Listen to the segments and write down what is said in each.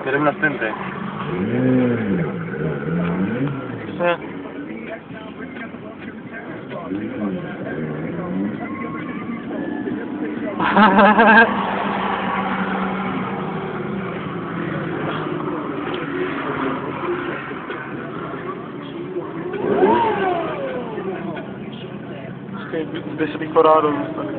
Jdeme na stinty. Zde se vykorádou zůstane.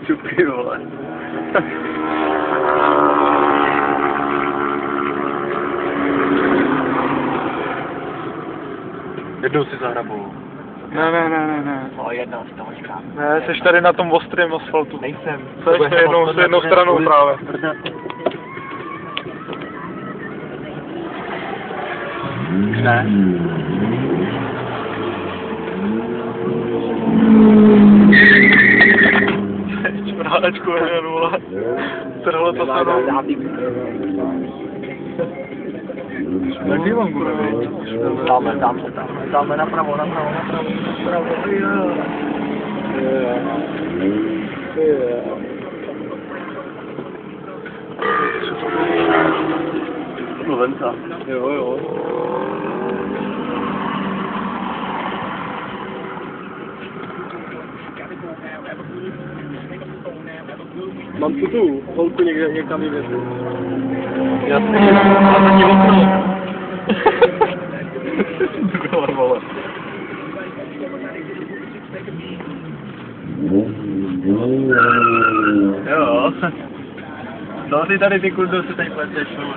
Čupky, vole. Jednou si zahrabou. Ne. No, jednou si to říkám. Ne, jsi tady na tom ostrém asfaltu. Nejsem. Jsi jednou stranou právě. Ne. Čmrálečku jeden, vole. Trhlo to se mnou. Jaký vám bude, viď? Dáme napravo. Mluvenca. Jo. Mám tu holku někam jde. Jasně, a za ní okno. Byla, vole. Jo. No ty tady ty kurdo se tady pleteš, vole.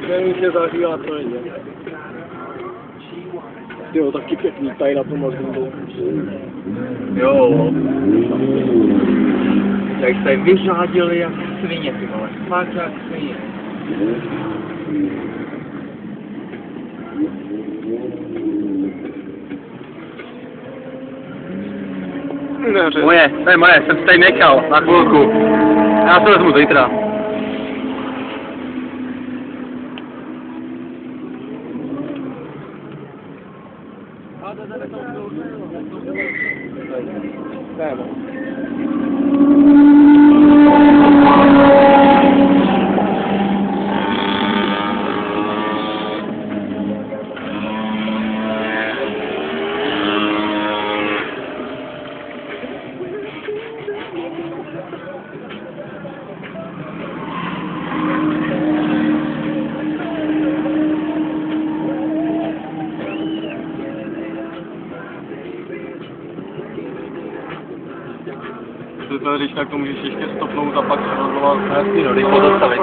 Nevím, že zažívá to nejde. Jo, taky pěkný tady na tom mazlíku. Jo. Jak se vyřádili jak svině, ty vole. Fakt jak svině. Moje, to je moje, jsem si tady nechal, na chvilku. Já to vezmu zítra. Když tak to můžeš ještě stopnout a pak se rozvolat. Jasný, no, dej pozastavit.